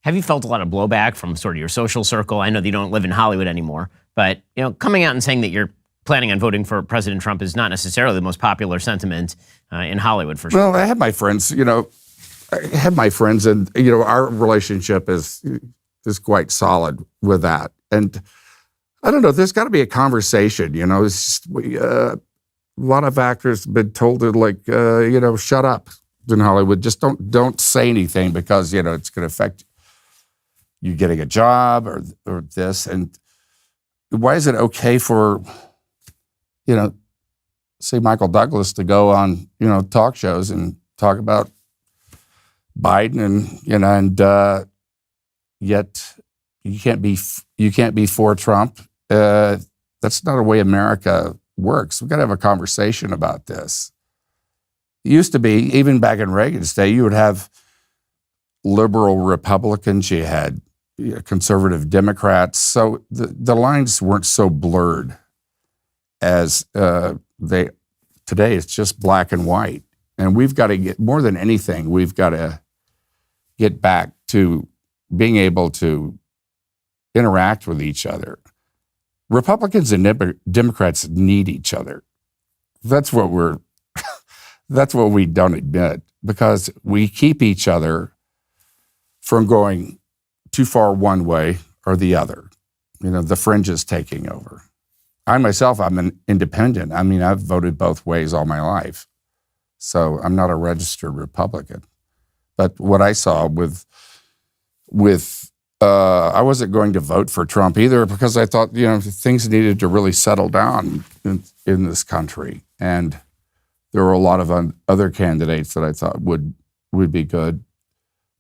Have you felt a lot of blowback from sort of your social circle? I know that you don't live in Hollywood anymore, but coming out and saying that you're planning on voting for President Trump is not necessarily the most popular sentiment in Hollywood, for sure. Well, I have my friends, and our relationship is quite solid with that. And I don't know, there's got to be a conversation, It's just, a lot of actors have been told to shut up in Hollywood. Just don't say anything because, it's going to affect you getting a job or this. And why is it okay for, say Michael Douglas to go on, talk shows and talk about Biden and yet you can't be for Trump. That's not the way America works. We've got to have a conversation about this. It used to be, even back in Reagan's day, you would have liberal Republicans, you had conservative Democrats. So the lines weren't so blurred as today. It's just black and white. And we've got to get, more than anything, we've got to get back to being able to interact with each other. Republicans and Democrats need each other. That's what we don't admit, because we keep each other from going too far one way or the other. The fringes taking over. I myself, I'm an independent. I mean, I've voted both ways all my life. So I'm not a registered Republican. But what I saw I wasn't going to vote for Trump either, because I thought, things needed to really settle down in this country. And there were a lot of other candidates that I thought would be good.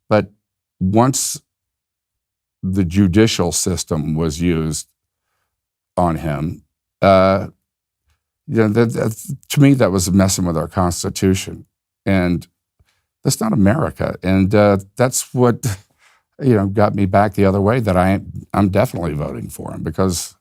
But once the judicial system was used on him, to me, that was messing with our Constitution. And that's not America. And that's what, got me back the other way, that I'm definitely voting for him, because,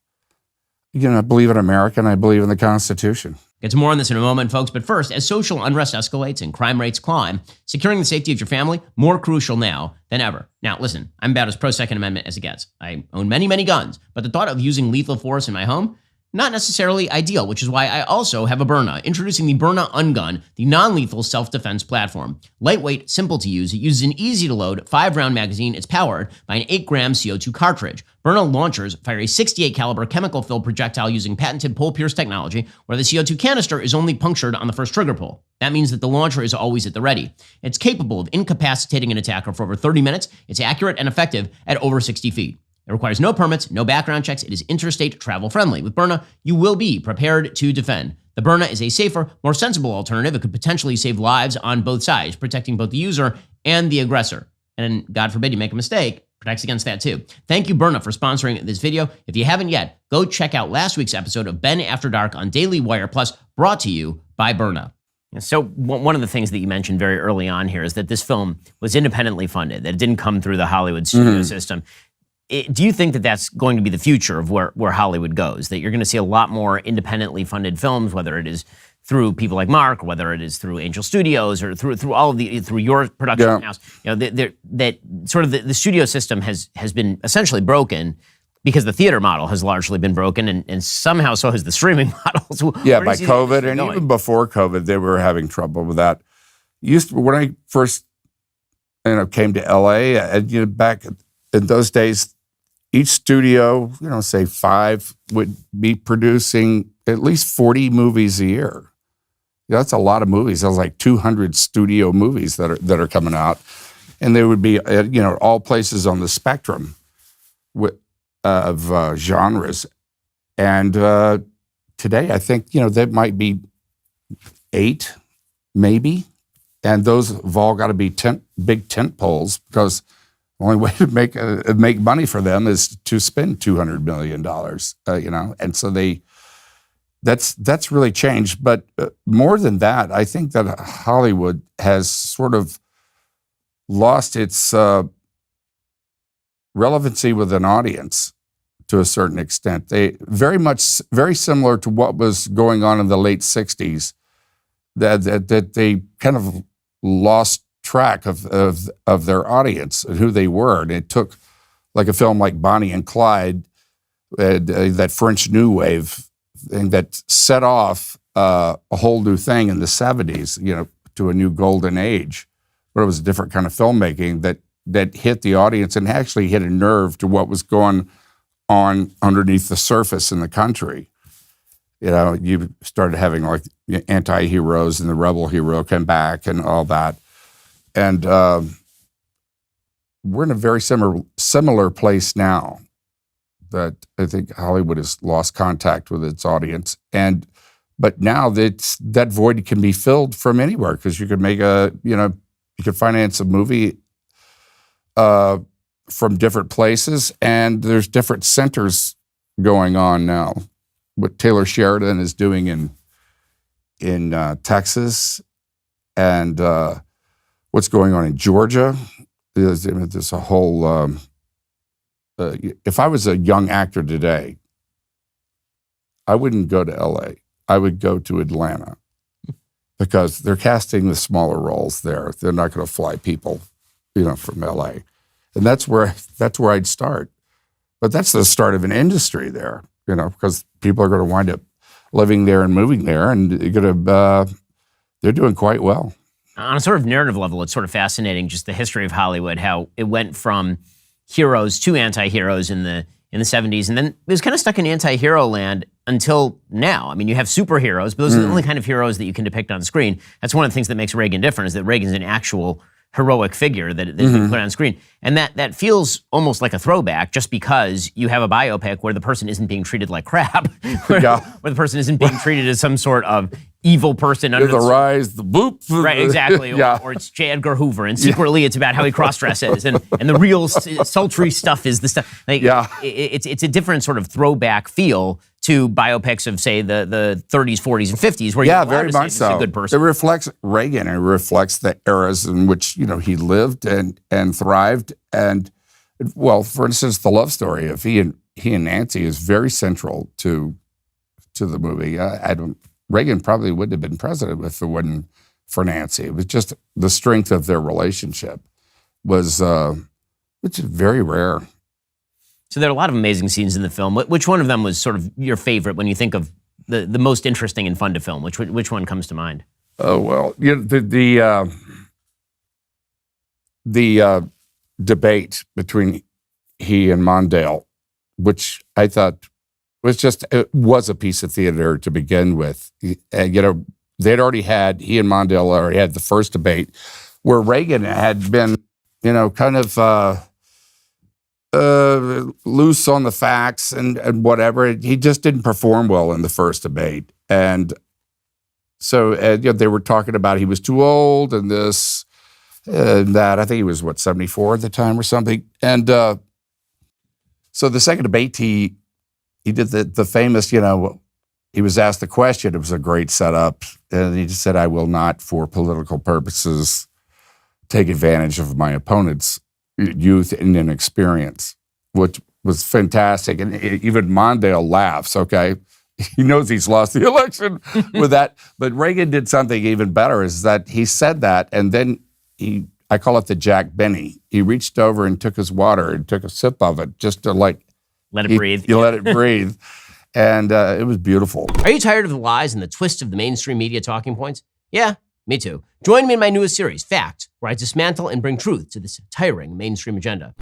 I believe in America and I believe in the Constitution. Get to more on this in a moment, folks. But first, as social unrest escalates and crime rates climb, securing the safety of your family, more crucial now than ever. Now, listen, I'm about as pro-Second Amendment as it gets. I own many, many guns, but the thought of using lethal force in my home, not necessarily ideal, which is why I also have a Burna. Introducing the Burna Ungun, the non-lethal self-defense platform. Lightweight, simple to use, it uses an easy-to-load 5-round magazine. It's powered by an 8-gram CO2 cartridge. Burna launchers fire a 68 caliber chemical-filled projectile using patented pull-pierce technology, where the CO2 canister is only punctured on the first trigger pull. That means that the launcher is always at the ready. It's capable of incapacitating an attacker for over 30 minutes. It's accurate and effective at over 60 feet. It requires no permits, no background checks. It is interstate travel friendly. With Burna, you will be prepared to defend. The Burna is a safer, more sensible alternative. It could potentially save lives on both sides, protecting both the user and the aggressor. And God forbid you make a mistake, protects against that too. Thank you, Burna, for sponsoring this video. If you haven't yet, go check out last week's episode of Ben After Dark on Daily Wire Plus, brought to you by Burna. So one of the things that you mentioned very early on here is that this film was independently funded, that it didn't come through the Hollywood studio system. Do you think that that's going to be the future of where Hollywood goes? That you're going to see a lot more independently funded films, whether it is through people like Mark, or whether it is through Angel Studios, or through all of through your production house? That sort of the studio system has been essentially broken, because the theater model has largely been broken, and somehow so has the streaming models. By COVID, and even before COVID, they were having trouble with that. When I first came to LA, back in those days, each studio, say 5, would be producing at least 40 movies a year. That's a lot of movies. That was like 200 studio movies that are coming out, and they would be all places on the spectrum of genres. And today, I think there might be 8, maybe, and those have all got to be big tent poles, because the only way to make money for them is to spend $200 million, and so that's really changed. But more than that, I think that Hollywood has sort of lost its relevancy with an audience to a certain extent. They very similar to what was going on in the late 60s, that they kind of lost track of their audience and who they were. And it took like a film like Bonnie and Clyde, that French New Wave thing that set off a whole new thing in the 70s, to a new golden age. But it was a different kind of filmmaking that hit the audience and actually hit a nerve to what was going on underneath the surface in the country. You started having like anti-heroes, and the rebel hero came back and all that. And we're in a very similar place now, that I think Hollywood has lost contact with its audience. But now that void can be filled from anywhere, because you could make you could finance a movie from different places, and there's different centers going on now. What Taylor Sheridan is doing in Texas, and what's going on in Georgia. There's a whole. If I was a young actor today, I wouldn't go to LA. I would go to Atlanta, because they're casting the smaller roles there. They're not going to fly people, from LA, and that's where I'd start. But that's the start of an industry there, because people are going to wind up living there and moving there, and they're doing quite well. On a sort of narrative level, it's sort of fascinating, just the history of Hollywood, how it went from heroes to anti-heroes in the 70s, and then it was kind of stuck in anti-hero land until now. I mean, you have superheroes, but those are the only kind of heroes that you can depict on screen. That's one of the things that makes Reagan different, is that Reagan's an actual heroic figure that you put on screen. And that feels almost like a throwback, just because you have a biopic where the person isn't being treated like crap, where the person isn't being treated as some sort of evil person. Under the rise, the boop. Right, exactly. Or it's J. Edgar Hoover, and secretly it's about how he cross-dresses, and the real sultry stuff is the stuff. It's a different sort of throwback feel to biopics of, say, the 30s, 40s, and 50s, where you're very much so. A good person. It reflects Reagan, and it reflects the eras in which he lived and thrived. And well, for instance, the love story of he and Nancy is very central to the movie. Reagan probably wouldn't have been president if it wasn't for Nancy. It was just the strength of their relationship which is very rare. So there are a lot of amazing scenes in the film. Which one of them was sort of your favorite when you think of the most interesting and fun to film? Which one comes to mind? Oh, well, the debate between he and Mondale, which I thought it was a piece of theater to begin with. He and Mondale already had the first debate, where Reagan had been, kind of loose on the facts and whatever. He just didn't perform well in the first debate. And so they were talking about he was too old and this and that. I think he was, 74 at the time or something. And so the second debate, he did the famous, he was asked the question. It was a great setup. And he just said, "I will not, for political purposes, take advantage of my opponent's youth and inexperience," which was fantastic. And even Mondale laughs, okay? He knows he's lost the election with that. But Reagan did something even better, is that he said that, and then I call it the Jack Benny. He reached over and took his water and took a sip of it just to let it breathe. You let it breathe. And it was beautiful. Are you tired of the lies and the twists of the mainstream media talking points? Yeah, me too. Join me in my newest series, Fact, where I dismantle and bring truth to this tiring mainstream agenda.